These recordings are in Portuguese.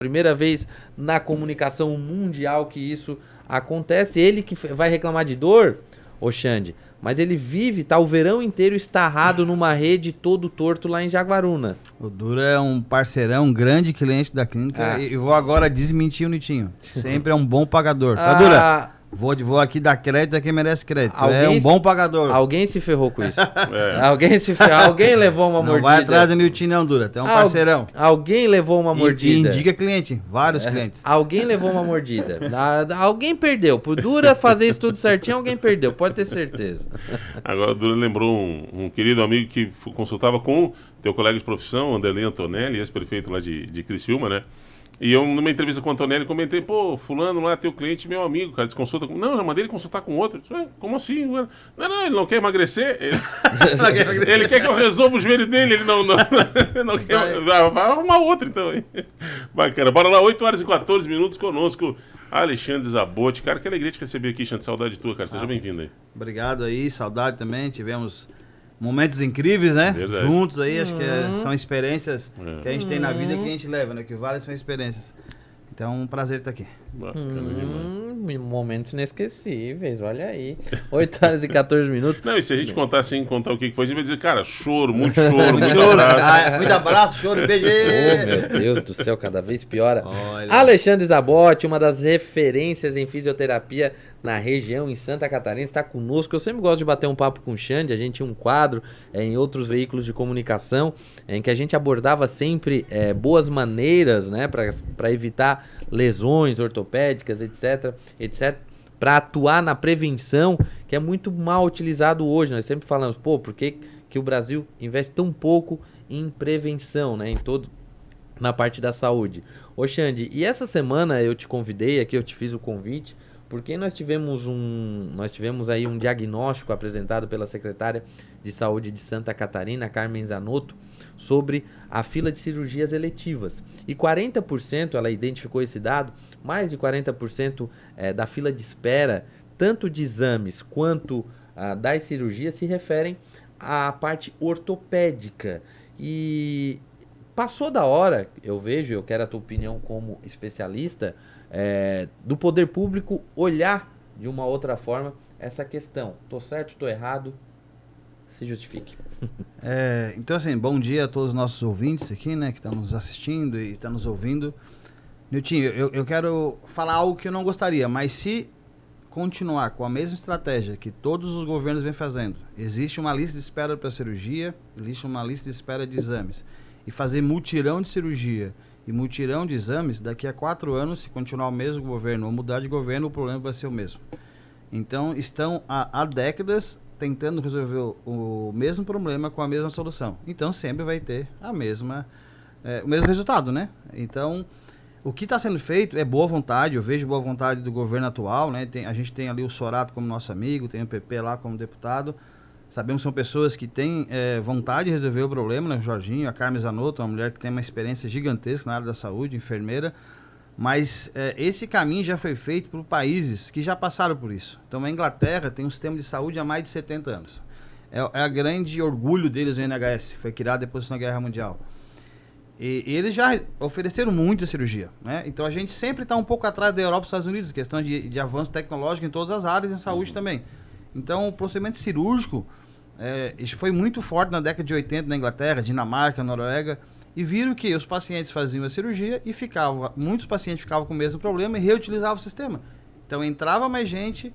Primeira vez na comunicação mundial que isso acontece. Ele que vai reclamar de dor, ô Xande, mas ele vive, tá o verão inteiro estarrado numa rede todo torto lá em Jaguaruna. O Dura é um parceirão, um grande cliente da clínica. E vou agora desmentir o Nitinho. Sempre é um bom pagador. Tá, Dura? Vou aqui dar crédito a quem merece crédito. É um bom pagador. Alguém se ferrou com isso. Alguém levou uma mordida. Não vai atrás do Nilton não, Dura. Tem um parceirão. Alguém levou uma mordida. E indica cliente. Vários clientes. Alguém levou uma mordida. Alguém perdeu. Por Dura fazer isso tudo certinho, alguém perdeu. Pode ter certeza. Agora o Dura lembrou um querido amigo que consultava com teu colega de profissão, Anderley Antonelli, ex-prefeito lá de Criciúma, né? E eu, numa entrevista com o Antonelli, comentei, pô, fulano lá, teu cliente, meu amigo, cara, desconsulta com... Não, já mandei ele consultar com outro. Disse, como assim? Não, ele não quer emagrecer. Ele quer que eu resolva o joelho dele, ele não quer... Vai arrumar outro, então. Bacana. Bora lá, 8h14 conosco, Alexandre Zabotti. Cara, que alegria te receber aqui, Xande, saudade tua, cara. Seja bem-vindo aí. Obrigado aí, saudade também. Tivemos momentos incríveis, né? Verdade. Juntos aí, acho que são experiências que a gente tem na vida que a gente leva, né? Que vale são experiências. Então, um prazer estar aqui. Momentos inesquecíveis, olha aí. 8h14. Não, e se a gente contar sem contar o que foi, a gente vai dizer, cara, choro, muito abraço. Muito abraço, choro, beijo. Oh, meu Deus do céu, cada vez piora. Olha. Alexandre Zabotti, uma das referências em fisioterapia na região, em Santa Catarina, está conosco. Eu sempre gosto de bater um papo com o Xande. A gente tinha um quadro em outros veículos de comunicação em que a gente abordava sempre boas maneiras, né, para evitar lesões ortopédicas, etc, para atuar na prevenção, que é muito mal utilizado hoje. Nós sempre falamos, pô, por que o Brasil investe tão pouco em prevenção, né, na parte da saúde? Ô Xande, e essa semana eu te convidei aqui, eu te fiz o convite, porque nós tivemos aí um diagnóstico apresentado pela secretária de Saúde de Santa Catarina, Carmen Zanotto, sobre a fila de cirurgias eletivas. E 40%, ela identificou esse dado, mais de 40% da fila de espera, tanto de exames quanto das cirurgias, se referem à parte ortopédica. E passou da hora, eu quero a tua opinião como especialista, do poder público olhar de uma outra forma essa questão. Tô certo, tô errado? Se justifique. Então assim, bom dia a todos os nossos ouvintes aqui, né, que estão nos assistindo e estão nos ouvindo. Niltinho, eu quero falar algo que eu não gostaria, mas se continuar com a mesma estratégia que todos os governos vêm fazendo, existe uma lista de espera para cirurgia, existe uma lista de espera de exames, e fazer mutirão de cirurgia e mutirão de exames, daqui a 4 anos, se continuar o mesmo governo ou mudar de governo, o problema vai ser o mesmo. Então, estão há décadas tentando resolver o mesmo problema com a mesma solução. Então, sempre vai ter o mesmo resultado, né? Então, o que está sendo feito é boa vontade, eu vejo boa vontade do governo atual, né? A gente tem ali o Sorato como nosso amigo, tem o PP lá como deputado. Sabemos que são pessoas que têm vontade de resolver o problema, né? O Jorginho, a Carmen Zanotto, uma mulher que tem uma experiência gigantesca na área da saúde, enfermeira. Mas esse caminho já foi feito por países que já passaram por isso. Então a Inglaterra tem um sistema de saúde há mais de 70 anos. É a grande orgulho deles o NHS, foi criado depois da Segunda Guerra Mundial. E eles já ofereceram muita cirurgia, né? Então a gente sempre está um pouco atrás da Europa e dos Estados Unidos, questão de avanço tecnológico em todas as áreas de saúde também. Então o procedimento cirúrgico isso foi muito forte na década de 80 na Inglaterra, Dinamarca, Noruega, e viram que os pacientes faziam a cirurgia e muitos pacientes ficavam com o mesmo problema e reutilizavam o sistema. Então entrava mais gente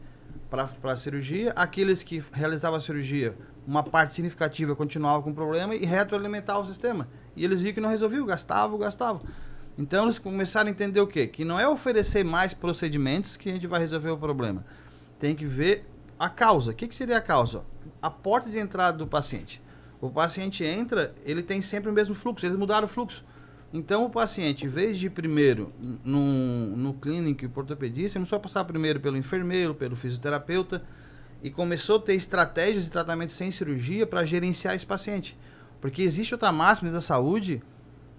para a cirurgia, aqueles que realizavam a cirurgia, uma parte significativa continuava com o problema e retroalimentavam o sistema. E eles viram que não resolviam, gastavam. Então eles começaram a entender o quê? Que não é oferecer mais procedimentos que a gente vai resolver o problema. Tem que ver a causa. O que seria a causa? A porta de entrada do paciente. O paciente entra, ele tem sempre o mesmo fluxo, eles mudaram o fluxo. Então o paciente, em vez de ir primeiro no clínico e ortopedista, começou a passar primeiro pelo enfermeiro, pelo fisioterapeuta, e começou a ter estratégias de tratamento sem cirurgia para gerenciar esse paciente. Porque existe outra máxima da saúde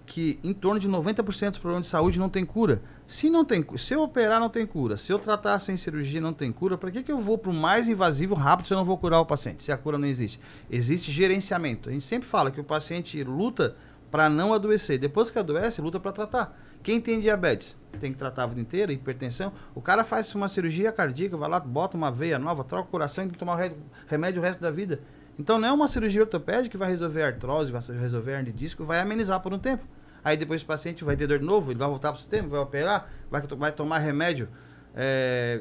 que em torno de 90% dos problemas de saúde não tem cura. Se eu operar, não tem cura. Se eu tratar sem cirurgia, não tem cura. Para que eu vou para o mais invasivo rápido se eu não vou curar o paciente? Se a cura não existe. Existe gerenciamento. A gente sempre fala que o paciente luta para não adoecer. Depois que adoece, luta para tratar. Quem tem diabetes tem que tratar a vida inteira, hipertensão. O cara faz uma cirurgia cardíaca, vai lá, bota uma veia nova, troca o coração e tem que tomar remédio o resto da vida. Então não é uma cirurgia ortopédica que vai resolver artrose, vai resolver hernia de disco, vai amenizar por um tempo. Aí depois o paciente vai ter dor de novo, ele vai voltar para o sistema, vai operar, vai tomar remédio,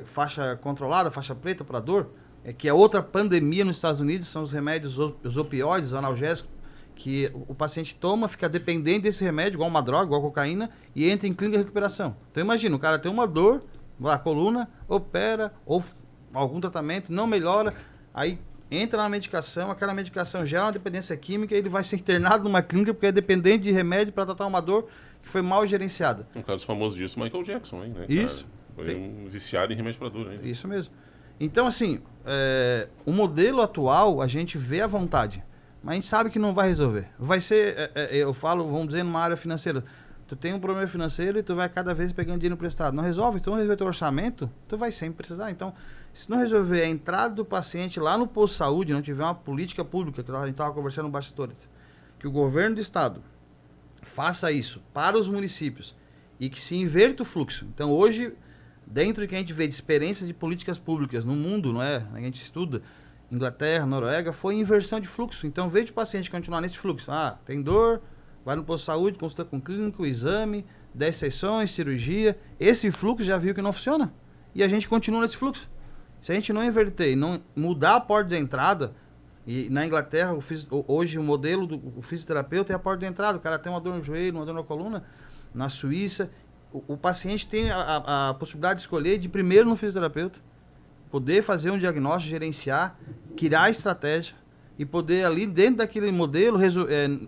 faixa controlada, faixa preta para dor, que é outra pandemia nos Estados Unidos, são os remédios, os opioides, os analgésicos, que o paciente toma, fica dependente desse remédio, igual uma droga, igual cocaína, e entra em clínica de recuperação. Então imagina, o cara tem uma dor, vai à coluna, opera, ou algum tratamento, não melhora, aí entra na medicação, aquela medicação gera uma dependência química, ele vai ser internado numa clínica porque é dependente de remédio para tratar uma dor que foi mal gerenciada. Um caso famoso disso, Michael Jackson, hein, né? Isso. Foi um viciado em remédio para dor, hein? Isso mesmo. Então, assim, o modelo atual, a gente vê à vontade, mas a gente sabe que não vai resolver. Vai ser, eu falo, vamos dizer, numa área financeira. Tu tem um problema financeiro e tu vai cada vez pegando dinheiro emprestado. Não resolve, então resolver teu orçamento, tu vai sempre precisar. Então, se não resolver a entrada do paciente lá no posto de saúde, não tiver uma política pública, que a gente estava conversando no bastidores, que o governo do estado faça isso para os municípios e que se inverta o fluxo. Então, hoje, dentro do que a gente vê de experiências de políticas públicas no mundo, não é? A gente estuda, Inglaterra, Noruega, foi inversão de fluxo. Então, veja o paciente continuar nesse fluxo. Ah, tem dor, vai no posto de saúde, consulta com o clínico, exame, 10 sessões, cirurgia. Esse fluxo já viu que não funciona. E a gente continua nesse fluxo. Se a gente não inverter e não mudar a porta de entrada, e na Inglaterra, hoje o modelo do fisioterapeuta é a porta de entrada. O cara tem uma dor no joelho, uma dor na coluna. Na Suíça, o paciente tem a possibilidade de escolher de ir primeiro no fisioterapeuta, poder fazer um diagnóstico, gerenciar, criar estratégia e poder ali dentro daquele modelo,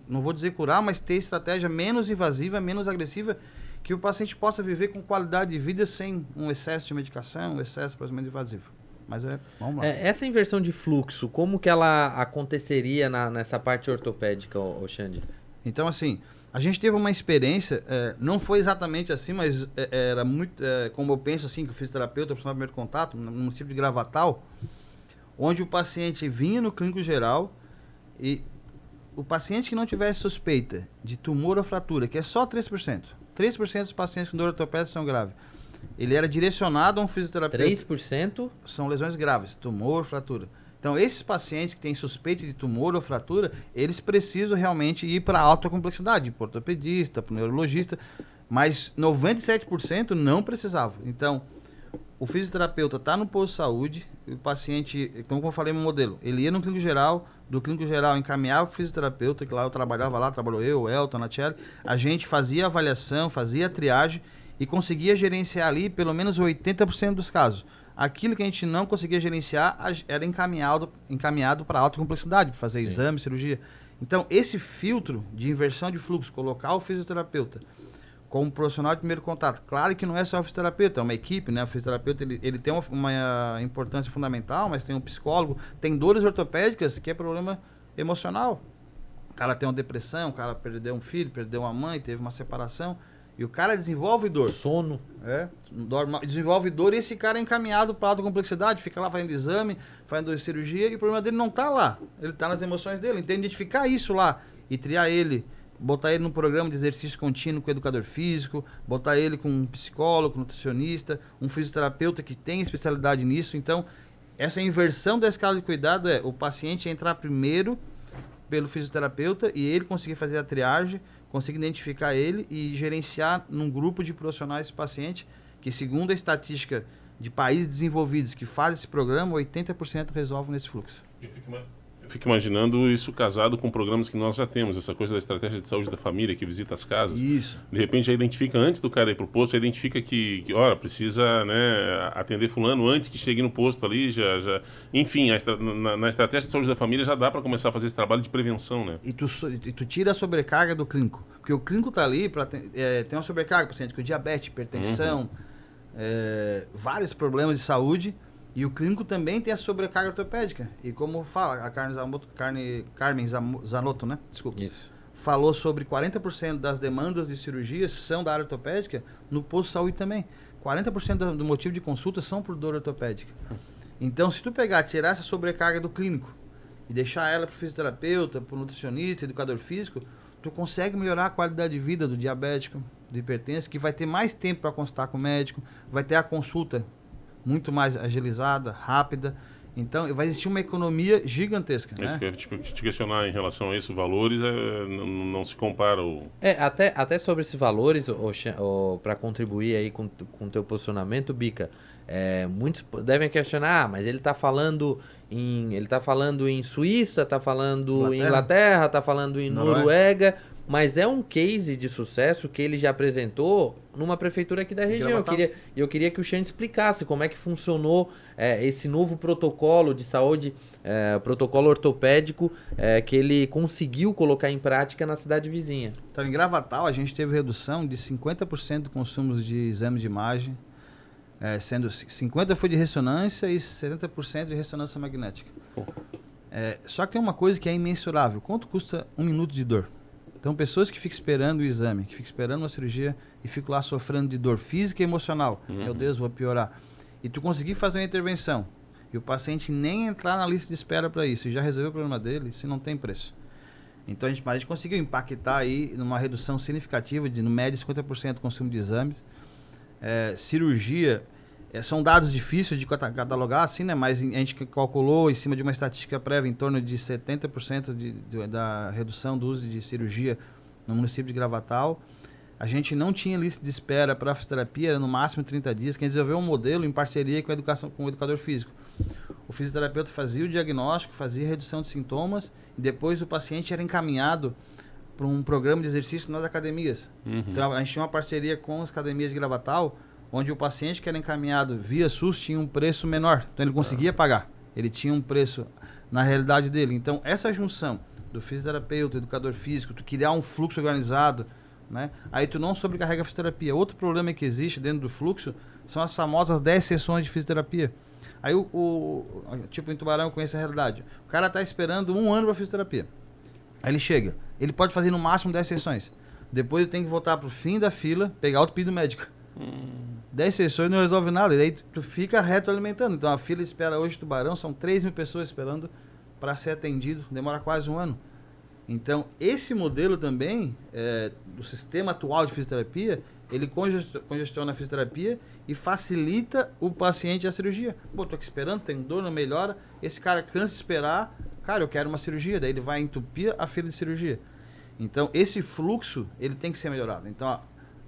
não vou dizer curar, mas ter estratégia menos invasiva, menos agressiva, que o paciente possa viver com qualidade de vida sem um excesso de medicação, um excesso de procedimento invasivo. Mas vamos lá. Essa inversão de fluxo, como que ela aconteceria nessa parte ortopédica, Xande? Então, assim, a gente teve uma experiência, não foi exatamente assim, mas era muito, como eu penso assim, que o fisioterapeuta, o profissional de primeiro contato, no município de Gravatal, onde o paciente vinha no clínico geral e o paciente que não tivesse suspeita de tumor ou fratura, que é só 3%, 3% dos pacientes com dor ortopédica são graves, ele era direcionado a um fisioterapeuta. 3%? São lesões graves, tumor, fratura. Então, esses pacientes que têm suspeita de tumor ou fratura, eles precisam realmente ir para alta complexidade, para ortopedista, para neurologista, mas 97% não precisavam. Então, o fisioterapeuta está no posto de saúde, o paciente, então, como eu falei no modelo, ele ia no clínico geral, do clínico geral encaminhava para o fisioterapeuta, que lá eu trabalhava, trabalhou eu, o Elton, a Tchelle, a gente fazia a avaliação, fazia a triagem e conseguia gerenciar ali pelo menos 80% dos casos. Aquilo que a gente não conseguia gerenciar era encaminhado para alta complexidade, para fazer exame, cirurgia. Então, esse filtro de inversão de fluxo, colocar o fisioterapeuta como profissional de primeiro contato, claro que não é só o fisioterapeuta, é uma equipe, né? O fisioterapeuta ele tem uma importância fundamental, mas tem um psicólogo, tem dores ortopédicas que é problema emocional. O cara tem uma depressão, o cara perdeu um filho, perdeu uma mãe, teve uma separação. E o cara desenvolve dor. Sono. Desenvolve dor e esse cara é encaminhado para alta complexidade, fica lá fazendo exame, fazendo cirurgia e o problema dele não está lá. Ele está nas emoções dele. Então, identificar isso lá e triar ele, botar ele num programa de exercício contínuo com educador físico, botar ele com um psicólogo, nutricionista, um fisioterapeuta que tem especialidade nisso. Então, essa inversão da escala de cuidado o paciente entrar primeiro pelo fisioterapeuta e ele conseguir fazer a triagem, conseguir identificar ele e gerenciar num grupo de profissionais esse paciente, que segundo a estatística de países desenvolvidos que fazem esse programa, 80% resolvem nesse fluxo. Eu fico imaginando isso casado com programas que nós já temos, essa coisa da estratégia de saúde da família, que visita as casas. Isso. De repente, já identifica, antes do cara ir pro posto, já identifica que precisa, né, atender fulano antes que chegue no posto ali, enfim, na estratégia de saúde da família já dá para começar a fazer esse trabalho de prevenção, né? E tu tira a sobrecarga do clínico, porque o clínico tá ali para tem uma sobrecarga, paciente com diabetes, hipertensão, vários problemas de saúde. E o clínico também tem a sobrecarga ortopédica. E como fala, a Carmen Zanotto, né? Desculpa. Isso. Falou sobre 40% das demandas de cirurgias são da área ortopédica, no posto de saúde também. 40% do motivo de consulta são por dor ortopédica. Então, se tu tirar essa sobrecarga do clínico e deixar ela para o fisioterapeuta, para o nutricionista, educador físico, tu consegue melhorar a qualidade de vida do diabético, do hipertenso, que vai ter mais tempo para consultar com o médico, vai ter a consulta muito mais agilizada, rápida. Então, vai existir uma economia gigantesca. Isso que eu ia te questionar em relação a isso, valores não se compara. Até sobre esses valores, para contribuir aí com o teu posicionamento, Bica, muitos devem questionar, mas ele está falando em Suíça, está falando em Inglaterra, está falando em Noruega, mas é um case de sucesso que ele já apresentou numa prefeitura aqui da região. Eu queria que o Xande explicasse como é que funcionou esse novo protocolo de saúde, protocolo ortopédico, que ele conseguiu colocar em prática na cidade vizinha. Então, em Gravatal, a gente teve redução de 50% do consumo de exame de imagem, sendo 50% foi de ressonância e 70% de ressonância magnética. Só que tem uma coisa que é imensurável. Quanto custa 1 minuto de dor? Então, pessoas que ficam esperando o exame, que ficam esperando uma cirurgia e ficam lá sofrendo de dor física e emocional. Meu Deus, vou piorar. E tu conseguir fazer uma intervenção e o paciente nem entrar na lista de espera para isso e já resolver o problema dele, isso não tem preço. Então, a gente conseguiu impactar aí numa redução significativa de, no médio, 50% do consumo de exames. Cirurgia, são dados difíceis de catalogar, assim, né? Mas a gente calculou, em cima de uma estatística prévia, em torno de 70% da redução do uso de cirurgia no município de Gravatal. A gente não tinha lista de espera para a fisioterapia, era no máximo 30 dias, que a gente desenvolveu um modelo em parceria com o educador físico. O fisioterapeuta fazia o diagnóstico, fazia a redução de sintomas, e depois o paciente era encaminhado para um programa de exercício nas academias. Então, a gente tinha uma parceria com as academias de Gravatal, onde o paciente que era encaminhado via SUS tinha um preço menor. Então, ele conseguia pagar. Ele tinha um preço na realidade dele. Então, essa junção do fisioterapeuta, do educador físico, tu criar um fluxo organizado, né? Aí tu não sobrecarrega a fisioterapia. Outro problema que existe dentro do fluxo são as famosas 10 sessões de fisioterapia. Aí, tipo, em Tubarão eu conheço a realidade. O cara está esperando 1 ano para fisioterapia. Aí ele chega. Ele pode fazer no máximo 10 sessões. Depois ele tem que voltar para o fim da fila, pegar outro pedido médico. 10 sessões não resolve nada, e daí tu fica retroalimentando. Então a fila de espera hoje de Tubarão são 3.000 pessoas esperando para ser atendido, demora quase 1 ano. Então esse modelo também, do sistema atual de fisioterapia, ele congestiona a fisioterapia e facilita o paciente a cirurgia. Pô, tô aqui esperando, tem dor, não melhora, esse cara cansa de esperar, cara, eu quero uma cirurgia, daí ele vai entupir a fila de cirurgia. Então esse fluxo, ele tem que ser melhorado. Então,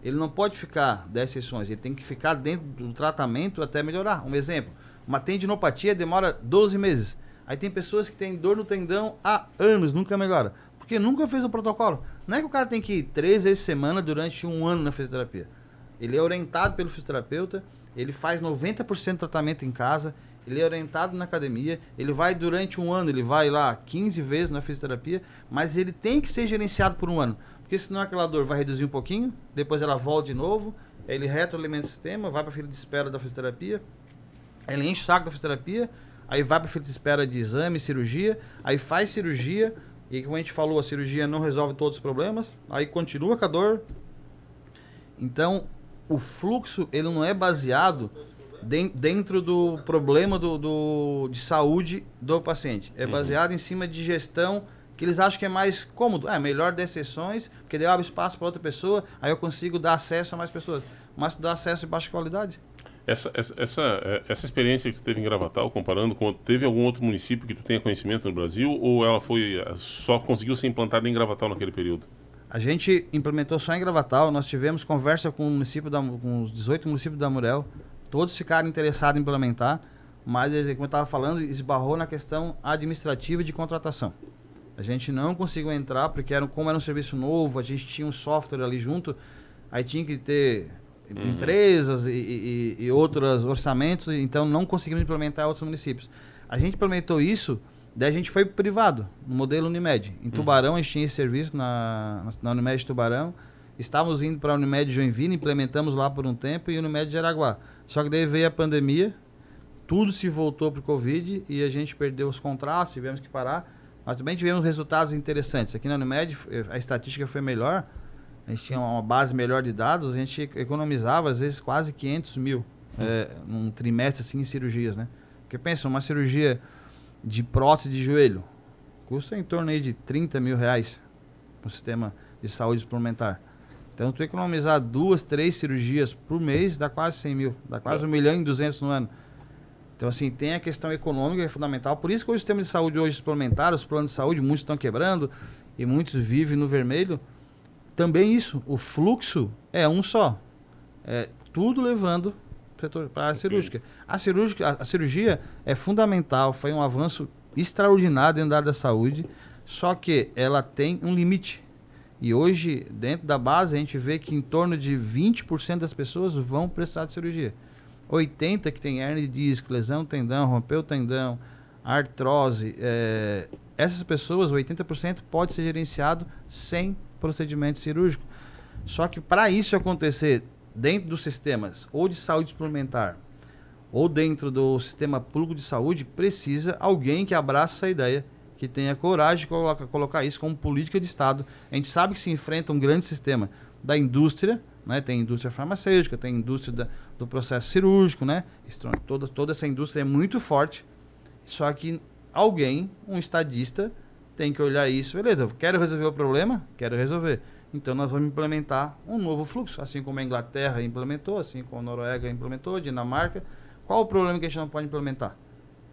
ele não pode ficar 10 sessões, ele tem que ficar dentro do tratamento até melhorar. Um exemplo, uma tendinopatia demora 12 meses. Aí tem pessoas que têm dor no tendão há anos, nunca melhora. Porque nunca fez o protocolo. Não é que o cara tem que ir 3 vezes por semana durante 1 ano na fisioterapia. Ele é orientado pelo fisioterapeuta, ele faz 90% do tratamento em casa, ele é orientado na academia, ele vai durante 1 ano, ele vai lá 15 vezes na fisioterapia, mas ele tem que ser gerenciado por 1 ano. Porque senão aquela dor vai reduzir um pouquinho, depois ela volta de novo, ele retroalimenta o sistema, vai para a fila de espera da fisioterapia, ele enche o saco da fisioterapia, aí vai para a fila de espera de exame, cirurgia, aí faz cirurgia, e como a gente falou, a cirurgia não resolve todos os problemas, aí continua com a dor. Então, o fluxo, ele não é baseado dentro do problema de saúde do paciente, é baseado em cima de gestão que eles acham que é mais cômodo. Melhor 10 sessões, porque daí eu abro espaço para outra pessoa, aí eu consigo dar acesso a mais pessoas. Mas tu dá acesso de baixa qualidade. Essa experiência que tu teve em Gravatal, comparando com... Teve algum outro município que tu tenha conhecimento no Brasil, ou ela só conseguiu ser implantada em Gravatal naquele período? A gente implementou só em Gravatal, nós tivemos conversa com com os 18 municípios da Amurel, todos ficaram interessados em implementar, mas, como eu estava falando, esbarrou na questão administrativa de contratação. A gente não conseguiu entrar, porque como era um serviço novo, a gente tinha um software ali junto, aí tinha que ter empresas e outros orçamentos, então não conseguimos implementar em outros municípios. A gente implementou isso, daí a gente foi privado, no modelo Unimed. Em Tubarão, a gente tinha esse serviço na Unimed de Tubarão, estávamos indo para a Unimed de Joinville, implementamos lá por um tempo, e Unimed de Araguá. Só que daí veio a pandemia, tudo se voltou para o Covid, e a gente perdeu os contratos, tivemos que parar. Mas também tivemos resultados interessantes. Aqui na Unimed, a estatística foi melhor, a gente tinha uma base melhor de dados, a gente economizava, às vezes, quase 500 mil num trimestre, assim, em cirurgias, né? Porque pensa, uma cirurgia de prótese de joelho custa em torno aí de 30 mil reais no sistema de saúde suplementar. Então, tu economizar 2, 3 cirurgias por mês, dá quase 100 mil, dá quase 1.200.000 no ano. Então, assim, tem a questão econômica que é fundamental. Por isso que o sistema de saúde hoje suplementar, os planos de saúde, muitos estão quebrando e muitos vivem no vermelho. Também isso, o fluxo é um só. É tudo levando para a cirúrgica. A cirurgia é fundamental, foi um avanço extraordinário dentro da área da saúde, só que ela tem um limite. E hoje, dentro da base, a gente vê que em torno de 20% das pessoas vão precisar de cirurgia. 80% que tem hernia de disco, lesão do tendão, rompeu o tendão, artrose. Essas pessoas, 80%, pode ser gerenciado sem procedimento cirúrgico. Só que para isso acontecer dentro dos sistemas ou de saúde suplementar ou dentro do sistema público de saúde, precisa alguém que abrace essa ideia, que tenha coragem de colocar isso como política de Estado. A gente sabe que se enfrenta um grande sistema da indústria, né? Tem indústria farmacêutica, tem indústria do processo cirúrgico, né? Toda essa indústria é muito forte, só que alguém, um estadista, tem que olhar isso, beleza, quero resolver o problema? Quero resolver. Então nós vamos implementar um novo fluxo, assim como a Inglaterra implementou, assim como a Noruega implementou, a Dinamarca. Qual o problema que a gente não pode implementar?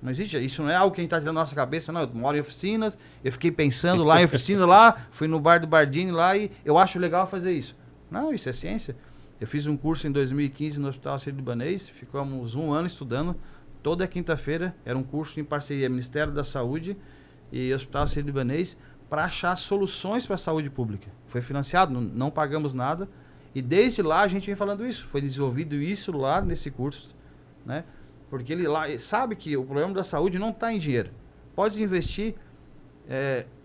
Não existe, isso não é algo que a gente está tirando da nossa cabeça, não. Eu moro em oficinas, eu fiquei pensando lá em oficina lá, fui no bar do Bardini lá e eu acho legal fazer isso. Não, isso é ciência. Eu fiz um curso em 2015 no Hospital Sírio-Libanês, ficamos 1 ano estudando, toda quinta-feira, era um curso em parceria Ministério da Saúde e Hospital Sírio-Libanês, para achar soluções para a saúde pública. Foi financiado, não pagamos nada, e desde lá a gente vem falando isso. Foi desenvolvido isso lá nesse curso, né? Porque ele lá sabe que o problema da saúde não está em dinheiro. Pode investir,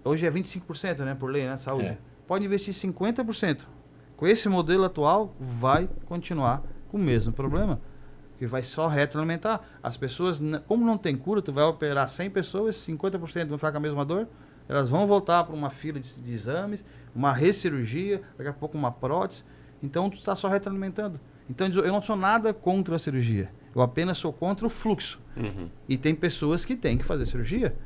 hoje é 25%, né, por lei, né, saúde. Pode investir 50%. Com esse modelo atual, vai continuar com o mesmo problema, que vai só retroalimentar. As pessoas, como não tem cura, tu vai operar 100 pessoas, 50% vão ficar com a mesma dor, elas vão voltar para uma fila de exames, uma recirurgia, daqui a pouco uma prótese. Então, tu está só retroalimentando. Então, eu não sou nada contra a cirurgia. Eu apenas sou contra o fluxo. Uhum. E tem pessoas que têm que fazer cirurgia.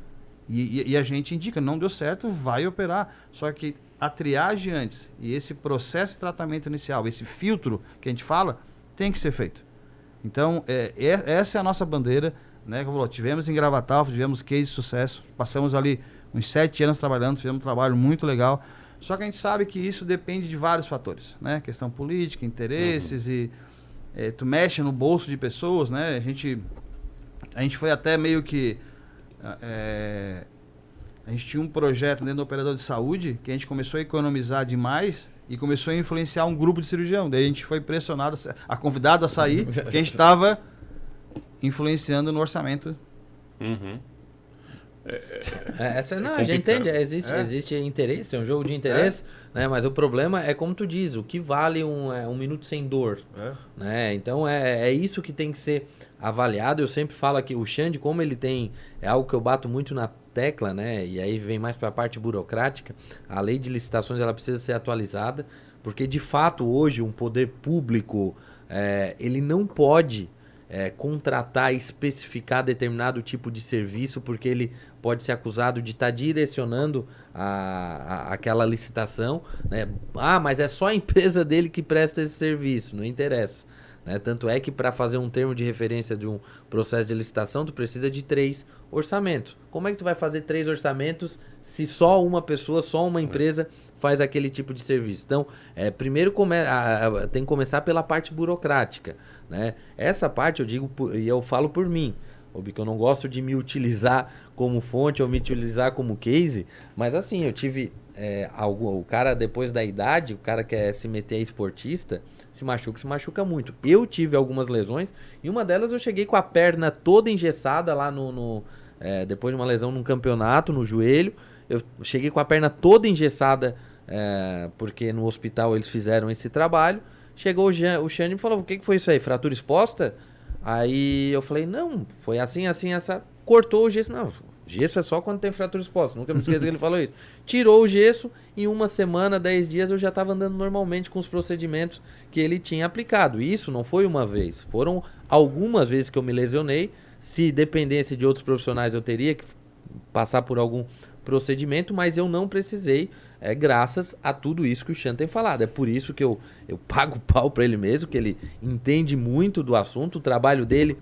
E a gente indica, não deu certo, vai operar. Só que a triagem antes e esse processo de tratamento inicial, esse filtro que a gente fala, tem que ser feito. Então, essa é a nossa bandeira, né? Como eu falou, tivemos em Gravatal, tivemos case de sucesso, passamos ali uns 7 anos trabalhando, fizemos um trabalho muito legal. Só que a gente sabe que isso depende de vários fatores, né? Questão política, interesses e tu mexe no bolso de pessoas, né? A gente foi até meio que... a gente tinha um projeto dentro do operador de saúde que a gente começou a economizar demais e começou a influenciar um grupo de cirurgião. Daí a gente foi pressionado, convidado a sair, que a gente estava influenciando no orçamento. Uhum. A gente entende, existe interesse, é um jogo de interesse, né? Mas o problema é como tu diz, o que vale um minuto sem dor, né? Então é isso que tem que ser avaliado. Eu sempre falo que o Xande, como ele tem, é algo que eu bato muito na tecla, né? E aí vem mais para a parte burocrática, a lei de licitações ela precisa ser atualizada, porque de fato hoje um poder público, ele não pode contratar e especificar determinado tipo de serviço, porque ele pode ser acusado de estar direcionando aquela licitação, né? Mas é só a empresa dele que presta esse serviço, não interessa, né? Tanto é que para fazer um termo de referência de um processo de licitação, tu precisa de 3 orçamentos. Como é que tu vai fazer 3 orçamentos se só uma pessoa, só uma empresa faz aquele tipo de serviço? Então, primeiro tem que começar pela parte burocrática, né? Essa parte eu digo, e eu falo por mim, porque eu não gosto de me utilizar como fonte ou me utilizar como case, mas assim, eu tive o cara depois da idade, o cara que quer se meter a esportista, se machuca muito. Eu tive algumas lesões e uma delas eu cheguei com a perna toda engessada lá depois de uma lesão num campeonato, no joelho, eu cheguei com a perna toda engessada, porque no hospital eles fizeram esse trabalho. Chegou o Xande e me falou, o que foi isso aí? Fratura exposta? Aí eu falei, não, foi assim, essa... Cortou o gesso. Não, gesso é só quando tem fratura exposta. Nunca me esqueço que ele falou isso. Tirou o gesso, em 1 semana, 10 dias, eu já estava andando normalmente com os procedimentos que ele tinha aplicado. E isso não foi uma vez. Foram algumas vezes que eu me lesionei. Se dependesse de outros profissionais, eu teria que passar por algum procedimento, mas eu não precisei é graças a tudo isso que o Xande tem falado. É por isso que eu pago pau para ele mesmo, que ele entende muito do assunto, o trabalho dele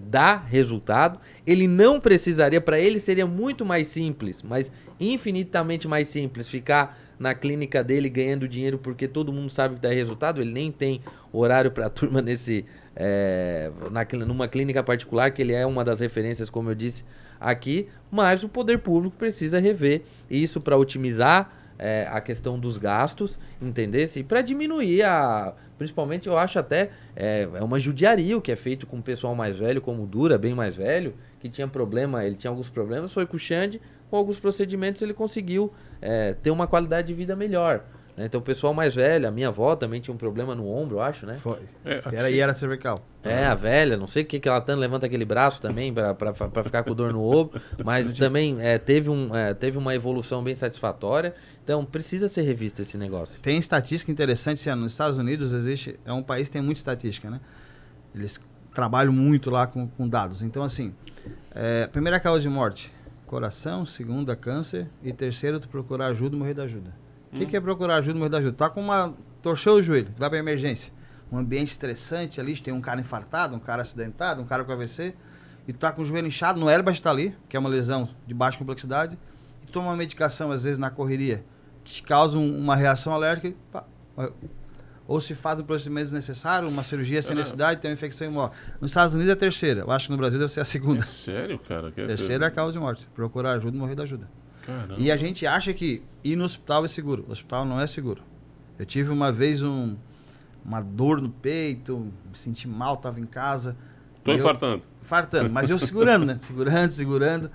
dá resultado. Ele não precisaria, para ele seria muito mais simples, mas infinitamente mais simples, ficar na clínica dele ganhando dinheiro porque todo mundo sabe que dá resultado. Ele nem tem horário para a turma numa clínica particular, que ele é uma das referências, como eu disse aqui, mas o poder público precisa rever isso para otimizar a questão dos gastos, entender? E para diminuir principalmente eu acho até uma judiaria o que é feito com o pessoal mais velho, como o Dura, bem mais velho, que tinha problema, ele tinha alguns problemas, foi com o Xande, com alguns procedimentos ele conseguiu ter uma qualidade de vida melhor. Então o pessoal mais velho, a minha avó também tinha um problema no ombro, eu acho, né? Foi. Era cervical. A velha, não sei o que ela tanto levanta aquele braço também pra ficar com dor no ombro, mas também teve uma evolução bem satisfatória. Então precisa ser revisto esse negócio. Tem estatística interessante, nos Estados Unidos é um país que tem muita estatística, né? Eles trabalham muito lá com dados. Então assim, primeira causa de morte, coração, segunda câncer e terceiro tu procurar ajuda e morrer da ajuda. O que é procurar ajuda e morrer da ajuda? Tá torceu o joelho, vai pra emergência. Um ambiente estressante ali, tem um cara infartado, um cara acidentado, um cara com AVC, e tu tá com o joelho inchado, no airbag tá ali, que é uma lesão de baixa complexidade, e toma uma medicação, às vezes, na correria, que te causa uma reação alérgica, ou se faz um procedimento desnecessário, uma cirurgia sem necessidade, tem uma infecção e morre. Nos Estados Unidos é a terceira, eu acho que no Brasil deve ser a segunda. É sério, cara? Terceira é a causa de morte, procurar ajuda e morrer da ajuda. Caramba. E a gente acha que ir no hospital é seguro. O hospital não é seguro. Eu tive uma vez uma dor no peito, me senti mal, estava em casa. Tô infartando. Infartando, mas eu segurando, né? Segurando.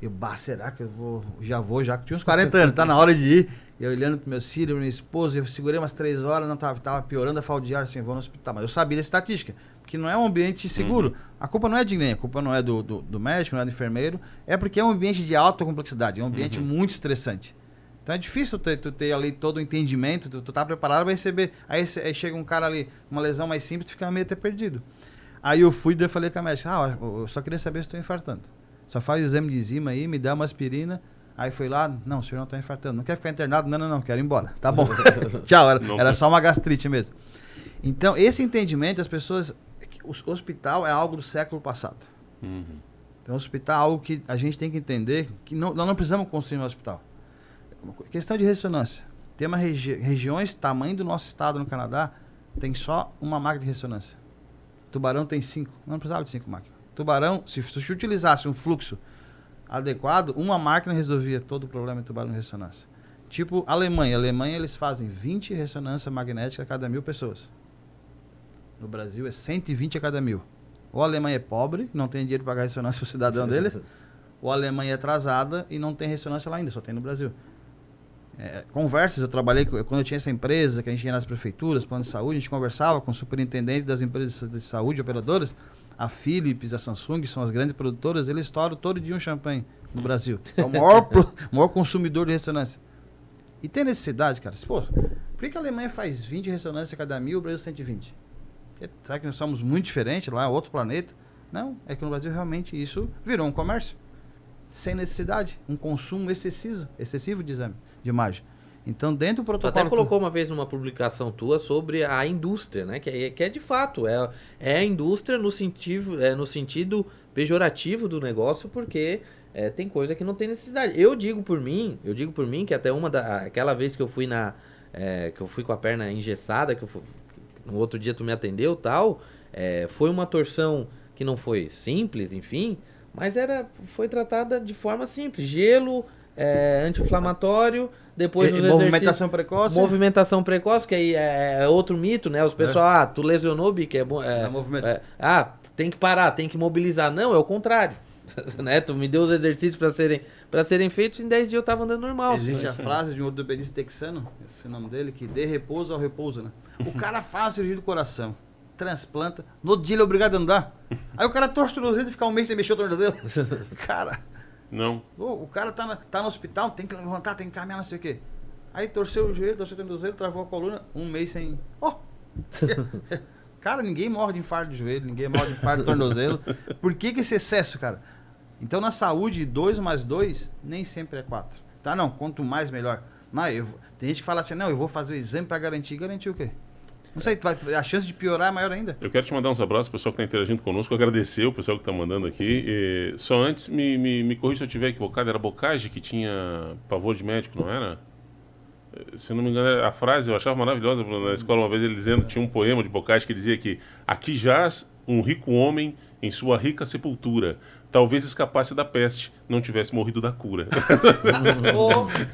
Eu, será que eu já que tinha uns 40 anos, tá na hora de ir. Eu olhando pro meu filho, minha esposa, eu segurei umas 3 horas, não tava piorando a falta de ar, assim, vou no hospital. Mas eu sabia da estatística, porque não é um ambiente seguro. A culpa não é de ninguém, a culpa não é do médico, não é do enfermeiro, é porque é um ambiente de alta complexidade, é um ambiente muito estressante. Então é difícil tu ter ali todo o entendimento, tu tá preparado para receber. Aí chega um cara ali, uma lesão mais simples, tu fica meio até perdido. Aí eu fui e falei com a médica, eu só queria saber se estou infartando. Só faz o exame de enzima aí, me dá uma aspirina. Aí foi lá, não, o senhor não está infartando. Não quer ficar internado? Não, quero ir embora. Tá bom. Tchau, era só uma gastrite mesmo. Então, esse entendimento, as pessoas... O hospital é algo do século passado. Então, o hospital é algo que a gente tem que entender que nós não precisamos construir um hospital. Questão de ressonância. Tem uma regiões, tamanho do nosso estado no Canadá, tem só uma máquina de ressonância. Tubarão tem 5. Não precisava de 5 máquinas. Tubarão, se utilizasse um fluxo adequado, uma máquina resolvia todo o problema de tubarão de ressonância. Tipo Alemanha. Alemanha, eles fazem 20 ressonância magnética a cada 1.000 pessoas. No Brasil é 120 a cada 1.000. Ou a Alemanha é pobre, não tem dinheiro para pagar ressonância para o cidadão deles, ou a Alemanha é atrasada e não tem ressonância lá ainda, só tem no Brasil. Conversas, eu trabalhei, quando eu tinha essa empresa, que a gente ia nas prefeituras, plano de saúde, a gente conversava com o superintendente das empresas de saúde, operadoras, a Philips, a Samsung, que são as grandes produtoras, eles estouram todo dia um champanhe no Brasil. É o maior consumidor de ressonância. E tem necessidade, cara. Pô, por que a Alemanha faz 20 ressonâncias a cada 1.000 e o Brasil 120? Será que nós somos muito diferentes lá, outro planeta? Não, é que no Brasil realmente isso virou um comércio. Sem necessidade, um consumo excessivo de exame, de imagem. Então, dentro do protocolo... Tu até colocou uma vez numa publicação tua sobre a indústria, né? Que é de fato, é a indústria no sentido pejorativo do negócio, porque tem coisa que não tem necessidade. Eu digo por mim que até aquela vez que eu fui que eu fui com a perna engessada, no outro dia tu me atendeu e tal, foi uma torção que não foi simples, enfim, mas foi tratada de forma simples. Gelo, anti-inflamatório, depois nos movimentação precoce. Movimentação precoce, que aí é outro mito, né? Os pessoal, tu lesionou, Bico, é bom. Tem que parar, tem que mobilizar. Não, é o contrário. Né? Tu me deu os exercícios para serem feitos, em 10 dias eu tava andando normal. Existe a frase de um ortopedista texano, esse é o nome dele, que dê repouso ao repouso, né? O cara faz a cirurgia do coração, transplanta, no outro dia ele é obrigado a andar. Aí o cara torce o tornozelo e fica um mês sem mexer o tornozelo. Cara... Não. O cara tá no hospital, tem que levantar, tem que caminhar, não sei o quê. Aí torceu o joelho, torceu o tornozelo, travou a coluna, um mês sem... Cara, ninguém morre de infarto de joelho, ninguém morre de infarto de tornozelo. Por que esse excesso, cara? Então, na saúde, 2 mais 2 nem sempre é 4. Tá, não, quanto mais, melhor. Não, tem gente que fala assim, não, eu vou fazer o exame para garantir. Garantir o quê? Não sei, a chance de piorar é maior ainda. Eu quero te mandar uns abraços, o pessoal que está interagindo conosco, agradecer o pessoal que está mandando aqui. Só antes, me corrija se eu estiver equivocado, era Bocage que tinha pavor de médico, não era? Se não me engano, a frase eu achava maravilhosa na escola, uma vez ele dizendo, tinha um poema de Bocage que dizia que aqui jaz um rico homem em sua rica sepultura. Talvez escapasse da peste, não tivesse morrido da cura.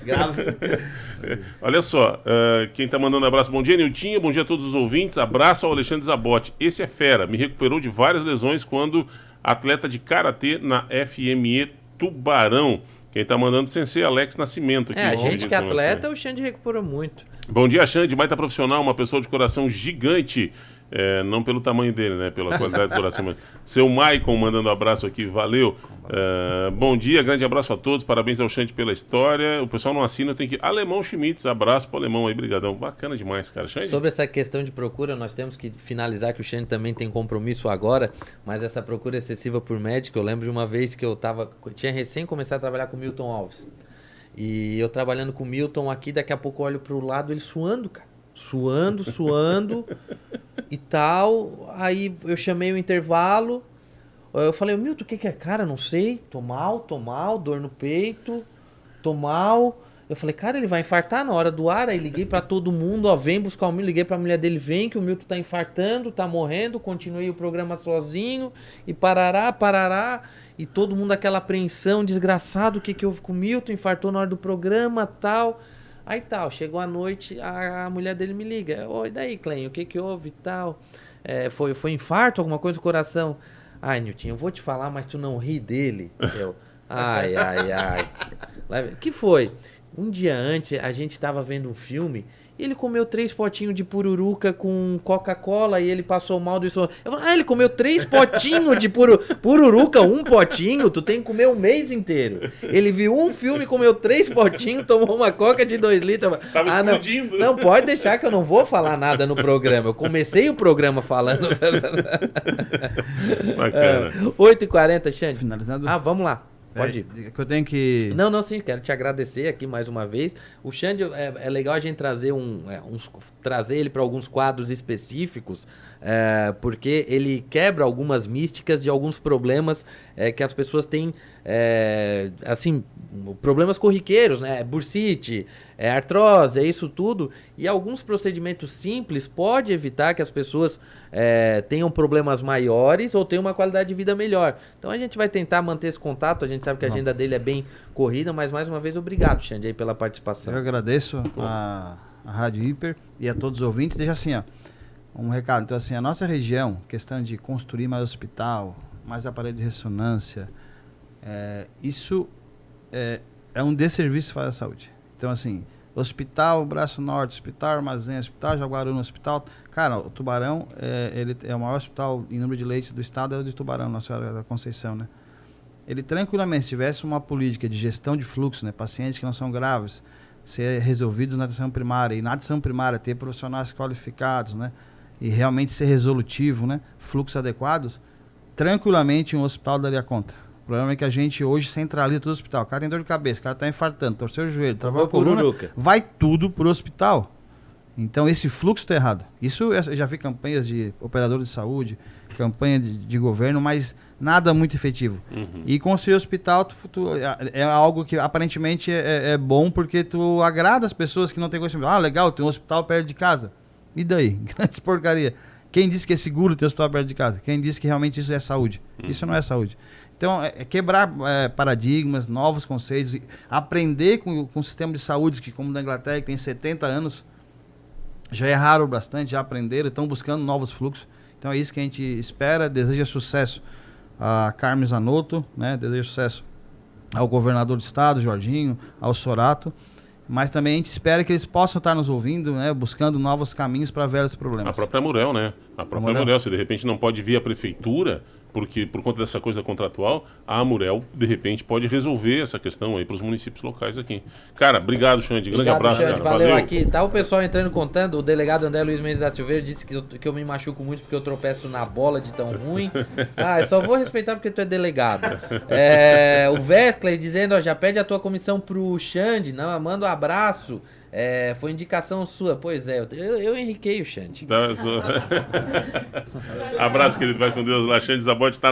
Grave. Olha só, quem está mandando abraço, bom dia, Niltinho, bom dia a todos os ouvintes, abraço ao Alexandre Zabotti. Esse é fera, me recuperou de várias lesões quando atleta de karatê na FME Tubarão. Quem está mandando Sensei Alex Nascimento. Aqui, a gente que é atleta, o Xande recuperou muito. Bom dia, Xande, baita profissional, uma pessoa de coração gigante. Não pelo tamanho dele, né? Pela qualidade do coração. Seu Maicon mandando abraço aqui, valeu. Bom dia, grande abraço a todos, parabéns ao Xande pela história. O pessoal não assina, tem que... Alemão Schmitz, abraço pro Alemão aí, brigadão. Bacana demais, cara. Xande? Sobre essa questão de procura, nós temos que finalizar que o Xande também tem compromisso agora, mas essa procura excessiva por médico, eu lembro de uma vez que eu tinha recém começado a trabalhar com o Milton Alves. E eu trabalhando com o Milton aqui, daqui a pouco eu olho pro lado, ele suando, cara. Suando e tal. Aí eu chamei o intervalo. Eu falei, Milton, o que é? Cara, não sei. Tô mal, dor no peito. Tô mal. Eu falei, cara, ele vai infartar na hora do ar. Aí liguei pra todo mundo, ó, vem buscar o Milton. Liguei pra mulher dele, vem que o Milton tá infartando, tá morrendo. Continuei o programa sozinho. E parará. E todo mundo aquela apreensão, desgraçado, o que houve com o Milton? Infartou na hora do programa, tal. Aí tal, chegou a noite, a mulher dele me liga. Oi, daí, Clem, o que houve e tal? Foi infarto, alguma coisa do coração? Ai, Nilton, eu vou te falar, mas tu não ri dele. Ai. O que foi? Um dia antes, a gente tava vendo um filme e ele comeu 3 potinhos de pururuca com Coca-Cola e ele passou mal do estômago. Eu falei, ele comeu 3 potinhos de pururuca, 1 potinho? Tu tem que comer um mês inteiro. Ele viu um filme, comeu 3 potinhos, tomou uma Coca de 2 litros. Tava explodindo. Não, pode deixar que eu não vou falar nada no programa. Eu comecei o programa falando. Bacana. 8h40, Xande. Finalizando. Vamos lá. Pode ir. Que eu tenho que... Não, sim, quero te agradecer aqui mais uma vez. O Xande, é legal a gente trazer trazer ele para alguns quadros específicos, porque ele quebra algumas místicas de alguns problemas que as pessoas têm, assim, problemas corriqueiros, né? Bursite, artrose, isso tudo. E alguns procedimentos simples pode evitar que as pessoas tenham problemas maiores ou tenham uma qualidade de vida melhor. Então a gente vai tentar manter esse contato, a gente sabe que a agenda dele é bem corrida, mas mais uma vez obrigado, Xande, aí pela participação. Eu agradeço a Rádio Hiper e a todos os ouvintes. Deixa assim, um recado. Então assim, a nossa região, questão de construir mais hospital, mais aparelho de ressonância, isso é um desserviço para a saúde. Então assim, Hospital Braço Norte, Hospital Armazém, Hospital Jaguaruna, Hospital... Cara, o Tubarão, ele é o maior hospital em número de leitos do estado, é o de Tubarão, Nossa Senhora da Conceição, né? Ele tranquilamente, se tivesse uma política de gestão de fluxo, né? Pacientes que não são graves, ser resolvidos na atenção primária, e na atenção primária ter profissionais qualificados, né? E realmente ser resolutivo, né? Fluxos adequados, tranquilamente um hospital daria conta. O problema é que a gente hoje centraliza todo o hospital. O cara tem dor de cabeça, o cara está infartando, torceu o joelho, travou a coluna, vai tudo pro hospital. Então esse fluxo está errado. Isso eu já vi campanhas de operador de saúde, campanha de governo, mas nada muito efetivo. E construir hospital é algo que aparentemente é bom porque tu agrada as pessoas que não têm conhecimento. Legal, tem um hospital perto de casa. E daí? Grandes porcaria. Quem disse que é seguro ter hospital perto de casa? Quem disse que realmente isso é saúde? Isso não é saúde. Então, quebrar paradigmas, novos conceitos, aprender com o sistema de saúde, que como da Inglaterra, que tem 70 anos, já erraram bastante, já aprenderam, estão buscando novos fluxos. Então é isso que a gente espera, deseja sucesso a Carmen Zanotto, né? Deseja sucesso ao governador do estado, Jorginho, ao Sorato, mas também a gente espera que eles possam estar nos ouvindo, né? Buscando novos caminhos para velhos problemas. A própria Murel, né? A própria Murel, se de repente não pode vir a prefeitura, porque por conta dessa coisa contratual, a Amurel, de repente, pode resolver essa questão aí para os municípios locais aqui. Cara, obrigado, Xande. Grande abraço, Xande, cara. valeu. Aqui. Tá o pessoal entrando contando. O delegado André Luiz Mendes da Silveira disse que eu me machuco muito porque eu tropeço na bola de tão ruim. Eu só vou respeitar porque tu é delegado. O Wesley dizendo, ó, já pede a tua comissão pro Xande. Não, manda um abraço. Foi indicação sua. Pois é, eu enriquei o Xande. Abraço, querido. Vai com Deus lá. Xande Zabotti tá